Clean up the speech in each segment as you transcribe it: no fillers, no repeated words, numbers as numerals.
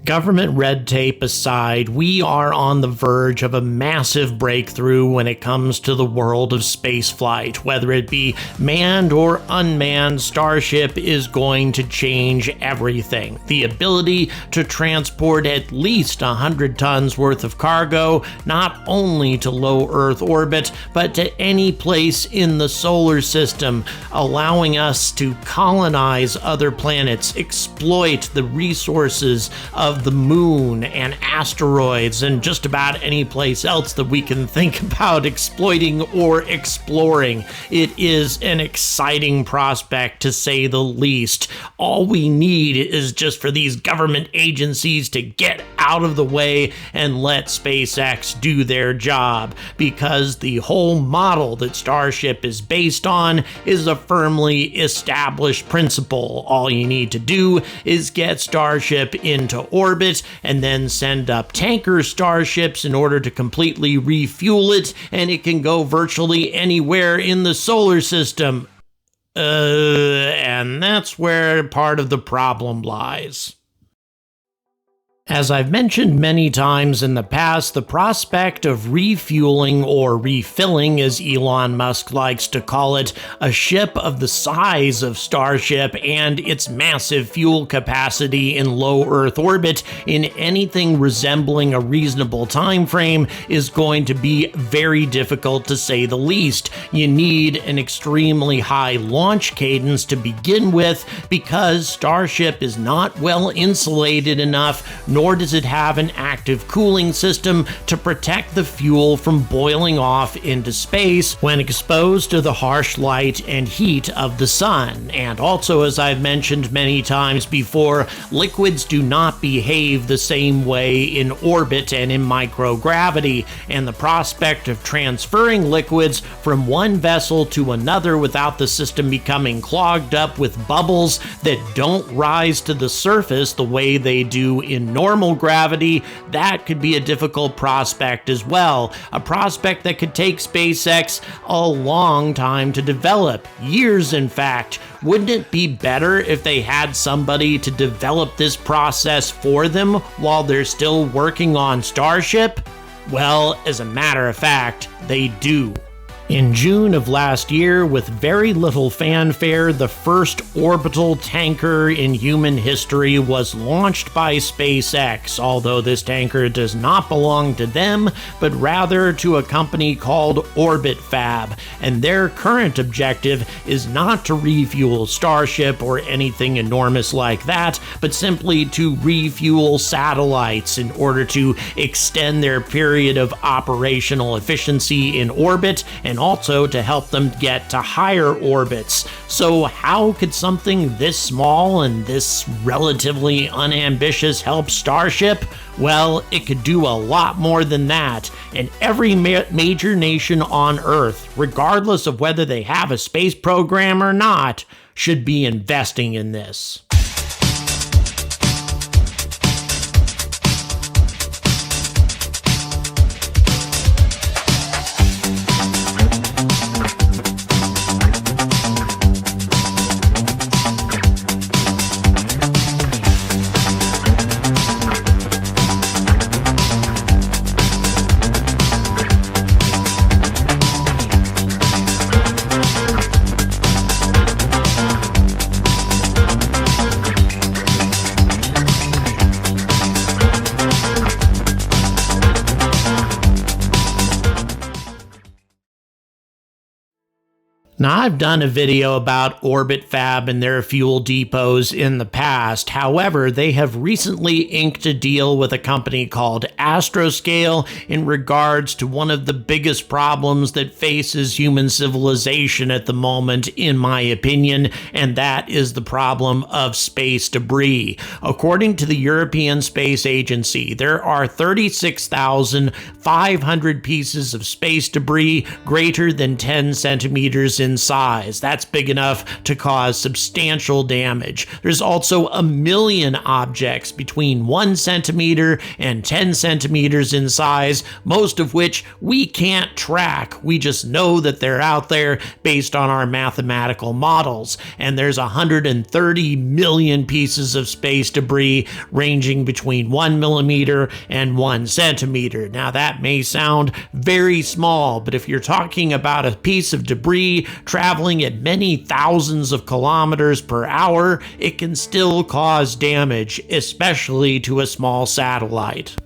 Government red tape aside, we are on the verge of a massive breakthrough when it comes to the world of spaceflight. Whether it be manned or unmanned, Starship is going to change everything. The ability to transport at least 100 tons worth of cargo, not only to low Earth orbit, but to any place in the solar system, allowing us to colonize other planets, exploit the resources of the moon and asteroids and just about any place else that we can think about exploiting or exploring. It is an exciting prospect, to say the least. All we need is just for these government agencies to get out of the way and let SpaceX do their job, because the whole model that Starship is based on is a firmly established principle. All you need to do is get Starship into orbit and then send up tanker starships in order to completely refuel it, and it can go virtually anywhere in the solar system. And that's where part of the problem lies. As I've mentioned many times in the past, the prospect of refueling, or refilling as Elon Musk likes to call it, a ship of the size of Starship and its massive fuel capacity in low Earth orbit in anything resembling a reasonable time frame is going to be very difficult, to say the least. You need an extremely high launch cadence to begin with, because Starship is not well insulated enough, nor does it have an active cooling system to protect the fuel from boiling off into space when exposed to the harsh light and heat of the sun. And also, as I've mentioned many times before, liquids do not behave the same way in orbit and in microgravity, and the prospect of transferring liquids from one vessel to another without the system becoming clogged up with bubbles that don't rise to the surface the way they do in normal gravity, that could be a difficult prospect as well. A prospect that could take SpaceX a long time to develop. Years, in fact. Wouldn't it be better if they had somebody to develop this process for them while they're still working on Starship? Well, as a matter of fact, they do. In June of last year, with very little fanfare, the first orbital tanker in human history was launched by SpaceX, although this tanker does not belong to them, but rather to a company called Orbit Fab, and their current objective is not to refuel Starship or anything enormous like that, but simply to refuel satellites in order to extend their period of operational efficiency in orbit, and also to help them get to higher orbits. So how could something this small and this relatively unambitious help Starship? Well, it could do a lot more than that, and every major nation on Earth, regardless of whether they have a space program or not, should be investing in this. Now, I've done a video about Orbit Fab and their fuel depots in the past. However, they have recently inked a deal with a company called Astroscale in regards to one of the biggest problems that faces human civilization at the moment, in my opinion, and that is the problem of space debris. According to the European Space Agency, there are 36,500 pieces of space debris greater than 10 centimeters in size. That's big enough to cause substantial damage. There's also 1 million objects between 1 centimeter and 10 centimeters in size, most of which we can't track. We just know that they're out there based on our mathematical models. And there's 130 million pieces of space debris ranging between 1 millimeter and 1 centimeter. Now that may sound very small, but if you're talking about a piece of debris traveling at many thousands of kilometers per hour, it can still cause damage, especially to a small satellite.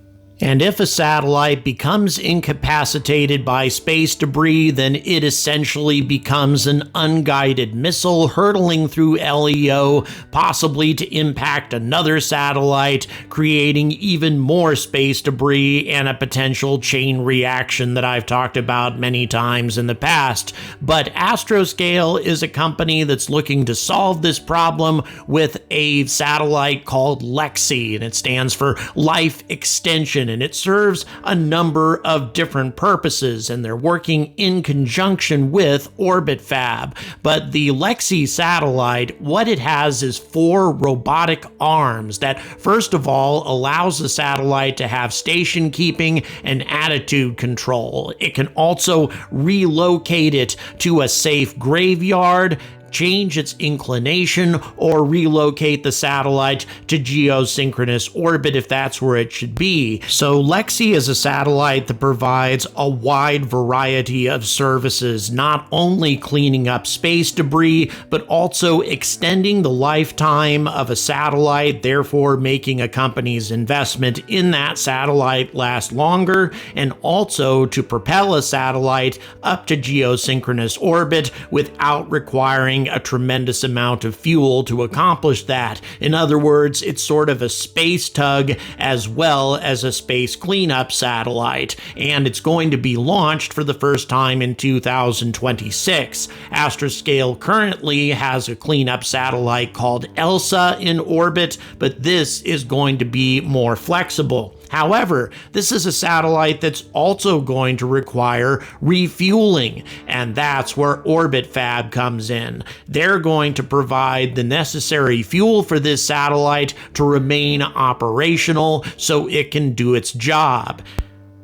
And if a satellite becomes incapacitated by space debris, then it essentially becomes an unguided missile hurtling through LEO, possibly to impact another satellite, creating even more space debris and a potential chain reaction that I've talked about many times in the past. But Astroscale is a company that's looking to solve this problem with a satellite called LEXI, and it stands for Life Extension. And it serves a number of different purposes, and they're working in conjunction with Orbit Fab. But the LEXI satellite, what it has is 4 robotic arms that, first of all, allows the satellite to have station keeping and attitude control. It can also relocate it to a safe graveyard, change its inclination, or relocate the satellite to geosynchronous orbit if that's where it should be. So LEXI is a satellite that provides a wide variety of services, not only cleaning up space debris, but also extending the lifetime of a satellite, therefore making a company's investment in that satellite last longer, and also to propel a satellite up to geosynchronous orbit without requiring a tremendous amount of fuel to accomplish that. In other words, it's sort of a space tug as well as a space cleanup satellite, and it's going to be launched for the first time in 2026. Astroscale currently has a cleanup satellite called ELSA in orbit, but this is going to be more flexible. However, this is a satellite that's also going to require refueling, and that's where Orbit Fab comes in. They're going to provide the necessary fuel for this satellite to remain operational so it can do its job.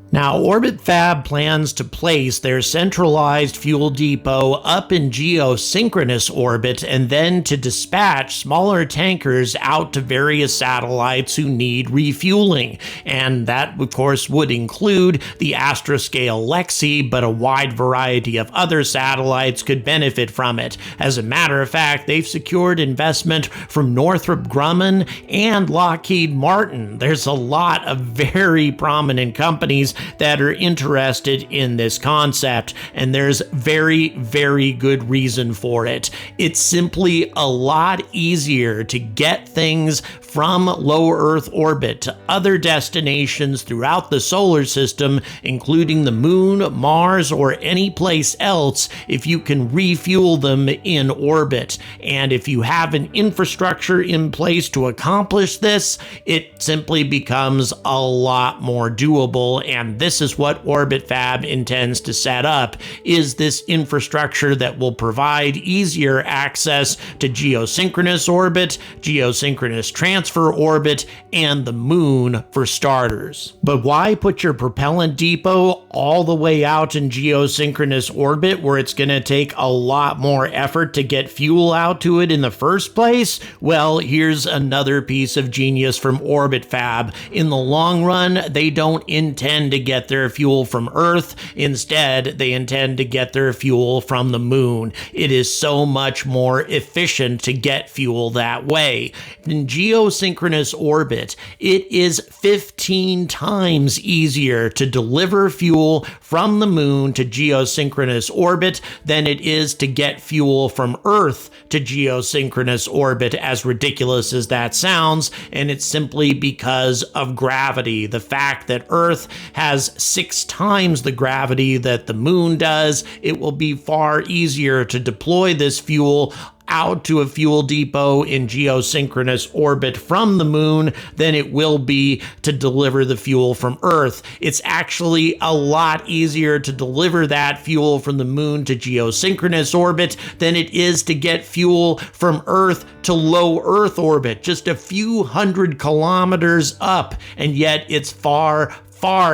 Now, Orbit Fab plans to place their centralized fuel depot up in geosynchronous orbit and then to dispatch smaller tankers out to various satellites who need refueling. And that, of course, would include the Astroscale LEXI, but a wide variety of other satellites could benefit from it. As a matter of fact, they've secured investment from Northrop Grumman and Lockheed Martin. There's a lot of very prominent companies that are interested in this concept, and there's very, very good reason for it. It's simply a lot easier to get things from low Earth orbit to other destinations throughout the solar system, including the moon, Mars, or any place else, if you can refuel them in orbit. And if you have an infrastructure in place to accomplish this, it simply becomes a lot more doable. And this is what Orbit Fab intends to set up, is this infrastructure that will provide easier access to geosynchronous orbit, geosynchronous transfer orbit, and the moon for starters. But why put your propellant depot all the way out in geosynchronous orbit where it's going to take a lot more effort to get fuel out to it in the first place? Well, here's another piece of genius from Orbit Fab. In the long run, they don't intend to get their fuel from Earth. Instead, they intend to get their fuel from the moon. It is so much more efficient to get fuel that way. In geosynchronous orbit, it is 15 times easier to deliver fuel from the moon to geosynchronous orbit than it is to get fuel from Earth to geosynchronous orbit, as ridiculous as that sounds, and it's simply because of gravity. The fact that Earth has 6 times the gravity that the moon does, it will be far easier to deploy this fuel out to a fuel depot in geosynchronous orbit from the moon than it will be to deliver the fuel from Earth. It's actually a lot easier to deliver that fuel from the moon to geosynchronous orbit than it is to get fuel from Earth to low Earth orbit, just a few hundred kilometers up, and yet it's far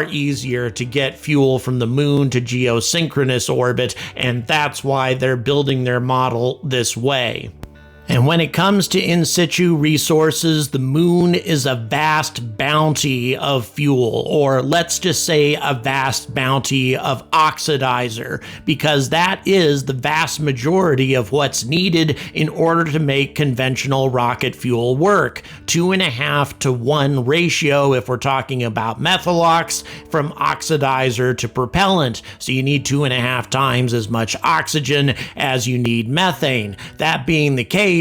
easier to get fuel from the moon to geosynchronous orbit, and that's why they're building their model this way. And when it comes to in situ resources, the moon is a vast bounty of fuel, or let's just say a vast bounty of oxidizer, because that is the vast majority of what's needed in order to make conventional rocket fuel work. 2.5 to 1 ratio if we're talking about methalox, from oxidizer to propellant. So you need 2.5 times as much oxygen as you need methane. That being the case,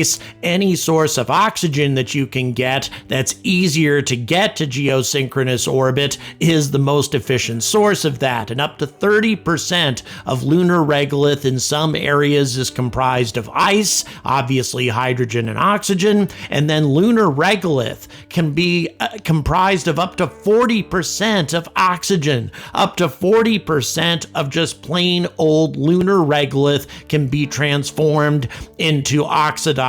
any source of oxygen that you can get that's easier to get to geosynchronous orbit is the most efficient source of that. And up to 30% of lunar regolith in some areas is comprised of ice, obviously hydrogen and oxygen, and then lunar regolith can be comprised of up to 40% of oxygen. Up to 40% of just plain old lunar regolith can be transformed into oxidizer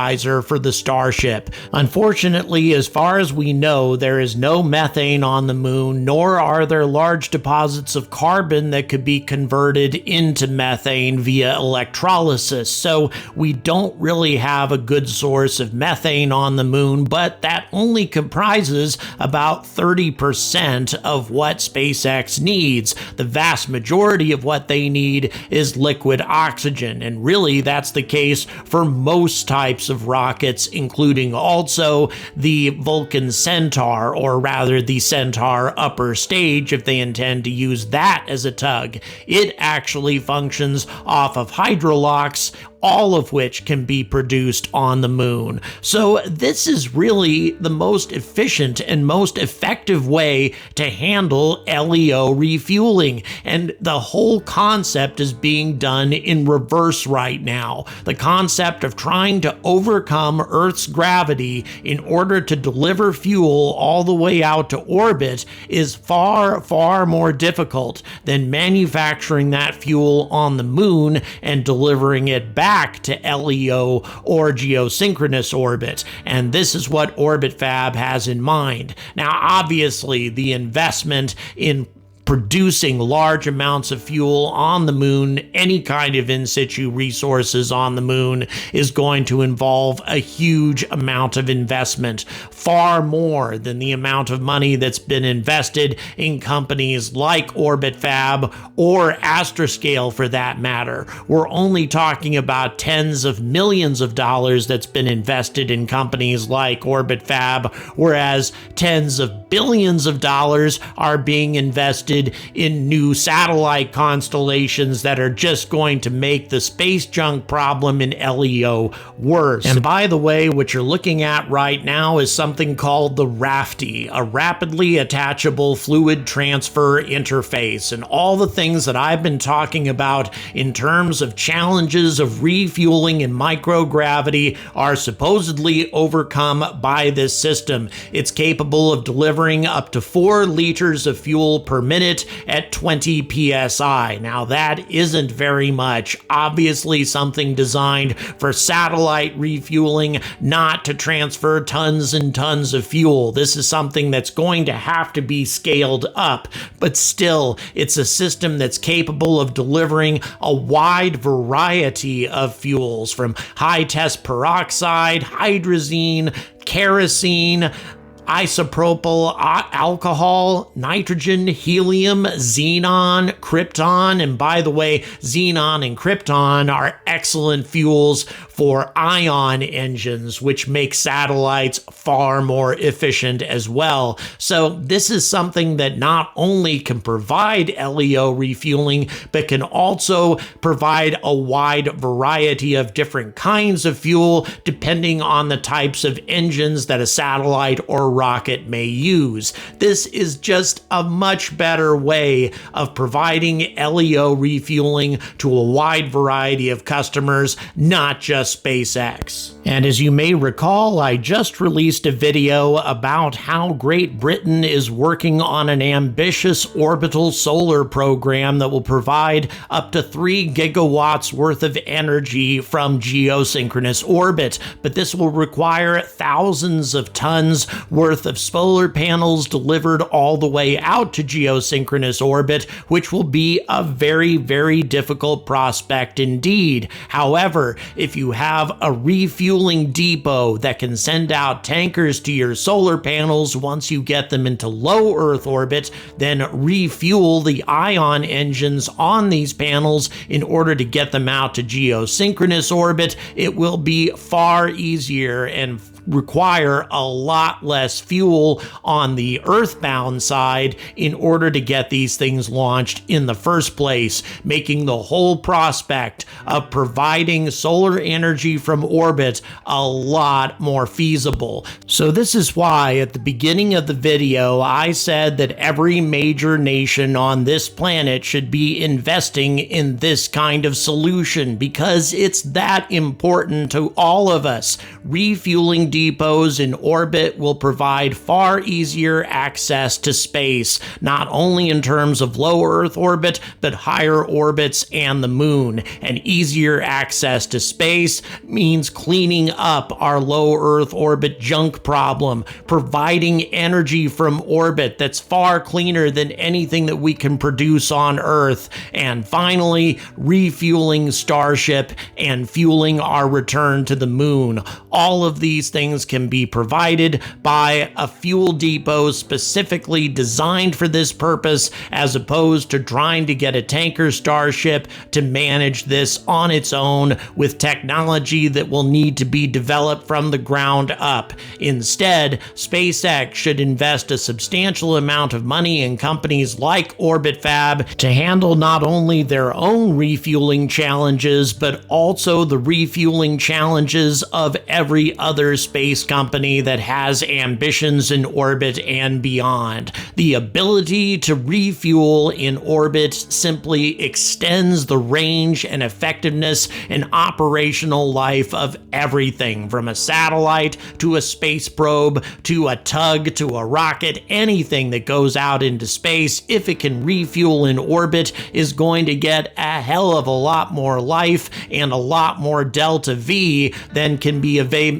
for the Starship. Unfortunately, as far as we know, there is no methane on the moon, nor are there large deposits of carbon that could be converted into methane via electrolysis. So we don't really have a good source of methane on the moon, but that only comprises about 30% of what SpaceX needs. The vast majority of what they need is liquid oxygen, and really that's the case for most types of rockets, including also the Vulcan Centaur, or rather the Centaur upper stage if they intend to use that as a tug. It actually functions off of hydrolox, all of which can be produced on the moon. So this is really the most efficient and most effective way to handle LEO refueling. And the whole concept is being done in reverse right now. The concept of trying to overcome Earth's gravity in order to deliver fuel all the way out to orbit is far more difficult than manufacturing that fuel on the moon and delivering it back to LEO or geosynchronous orbit, and this is what Orbit Fab has in mind. Now, obviously, the investment in producing large amounts of fuel on the moon, any kind of in situ resources on the moon, is going to involve a huge amount of investment, far more than the amount of money that's been invested in companies like Orbit Fab or Astroscale for that matter. We're only talking about tens of millions of dollars that's been invested in companies like Orbit Fab, whereas tens of billions of dollars are being invested in new satellite constellations that are just going to make the space junk problem in LEO worse. And by the way, what you're looking at right now is something called the RAFTI, a rapidly attachable fluid transfer interface. And all the things that I've been talking about in terms of challenges of refueling in microgravity are supposedly overcome by this system. It's capable of delivering up to 4 liters of fuel per minute at 20 psi. Now that isn't very much. Obviously something designed for satellite refueling, not to transfer tons and tons of fuel. This is something that's going to have to be scaled up, but still, it's a system that's capable of delivering a wide variety of fuels, from high test peroxide, hydrazine, kerosene, isopropyl alcohol, nitrogen, helium, xenon, krypton. And by the way, xenon and krypton are excellent fuels for ion engines, which make satellites far more efficient as well. So this is something that not only can provide LEO refueling, but can also provide a wide variety of different kinds of fuel depending on the types of engines that a satellite or rocket may use. This is just a much better way of providing LEO refueling to a wide variety of customers, not just SpaceX. And as you may recall, I just released a video about how Great Britain is working on an ambitious orbital solar program that will provide up to 3 gigawatts worth of energy from geosynchronous orbit. But this will require thousands of tons worth of solar panels delivered all the way out to geosynchronous orbit, which will be a very, very difficult prospect indeed. However, if you have a refueling depot that can send out tankers to your solar panels once you get them into low Earth orbit, then refuel the ion engines on these panels in order to get them out to geosynchronous orbit, it will be far easier and require a lot less fuel on the earthbound side in order to get these things launched in the first place, making the whole prospect of providing solar energy from orbit a lot more feasible. So this is why at the beginning of the video I said that every major nation on this planet should be investing in this kind of solution, because it's that important to all of us. Refueling depots in orbit will provide far easier access to space, not only in terms of low Earth orbit, but higher orbits and the moon. And easier access to space means cleaning up our low Earth orbit junk problem, providing energy from orbit that's far cleaner than anything that we can produce on Earth, and finally, refueling Starship and fueling our return to the moon. All of these things can be provided by a fuel depot specifically designed for this purpose, as opposed to trying to get a tanker Starship to manage this on its own with technology that will need to be developed from the ground up. Instead, SpaceX should invest a substantial amount of money in companies like Orbit Fab to handle not only their own refueling challenges, but also the refueling challenges of every other space company that has ambitions in orbit and beyond. The ability to refuel in orbit simply extends the range and effectiveness and operational life of everything, from a satellite to a space probe to a tug to a rocket. Anything that goes out into space, if it can refuel in orbit, is going to get a hell of a lot more life and a lot more delta V than can be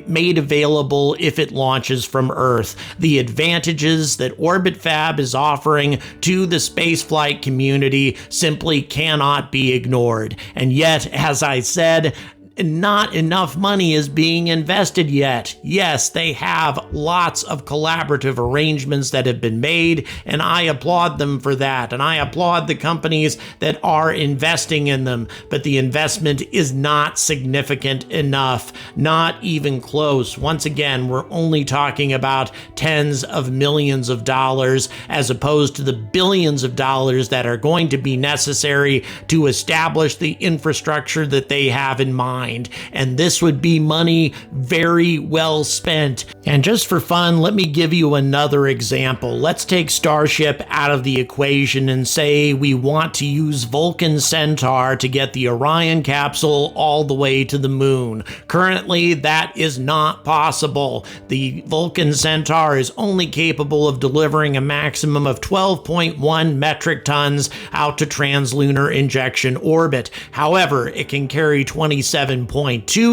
made available if it launches from Earth. The advantages that Orbit Fab is offering to the spaceflight community simply cannot be ignored. And yet, as I said, not enough money is being invested yet. Yes, they have lots of collaborative arrangements that have been made, and I applaud them for that, and I applaud the companies that are investing in them, but the investment is not significant enough, not even close. Once again, we're only talking about tens of millions of dollars as opposed to the billions of dollars that are going to be necessary to establish the infrastructure that they have in mind. And this would be money very well spent. And just for fun, let me give you another example. Let's take Starship out of the equation and say we want to use Vulcan Centaur to get the Orion capsule all the way to the moon. Currently, that is not possible. The Vulcan Centaur is only capable of delivering a maximum of 12.1 metric tons out to translunar injection orbit. However, it can carry 27.2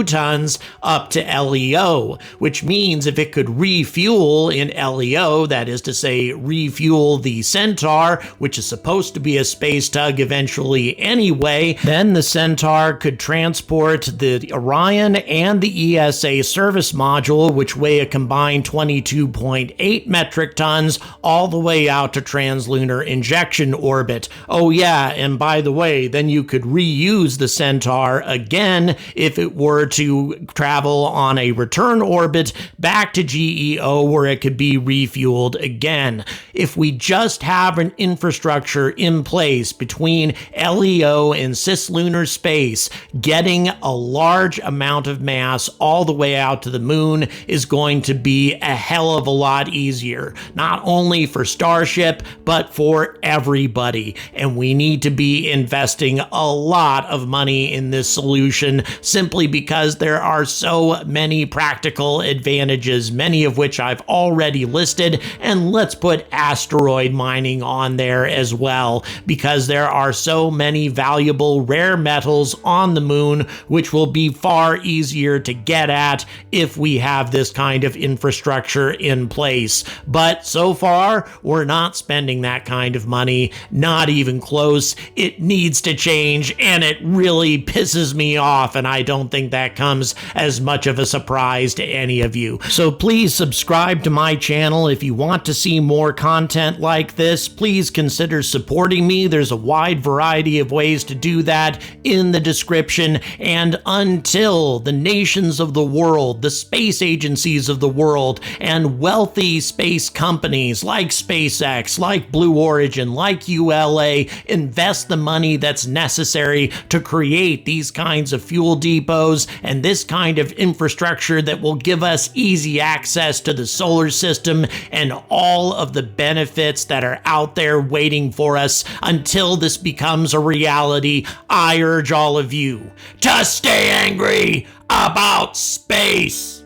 tons up to LEO, which means if it could refuel in LEO, that is to say, refuel the Centaur, which is supposed to be a space tug eventually anyway, then the Centaur could transport the Orion and the ESA service module, which weigh a combined 22.8 metric tons, all the way out to translunar injection orbit. Oh yeah, and by the way, then you could reuse the Centaur again if it were to travel on a return orbit back to GEO where it could be refueled again. If we just have an infrastructure in place between LEO and cislunar space, getting a large amount of mass all the way out to the moon is going to be a hell of a lot easier, not only for Starship, but for everybody. And we need to be investing a lot of money in this solution simply because there are so many practical advantages, many of which I've already listed. And let's put asteroid mining on there as well, because there are so many valuable rare metals on the moon, which will be far easier to get at if we have this kind of infrastructure in place. But so far, we're not spending that kind of money, not even close. It needs to change, and it really pisses me off, and I don't think that comes as much of a surprise to any of you. So please subscribe to my channel if you want to see more content like this. Please consider supporting me. There's a wide variety of ways to do that in the description. And until the nations of the world, the space agencies of the world, and wealthy space companies like SpaceX, like Blue Origin, like ULA invest the money that's necessary to create these kinds of fuel depots and this kind of infrastructure that will give us easy access to the solar system and all of the benefits that are out there waiting for us, until this becomes a reality, I urge all of you to stay angry about space.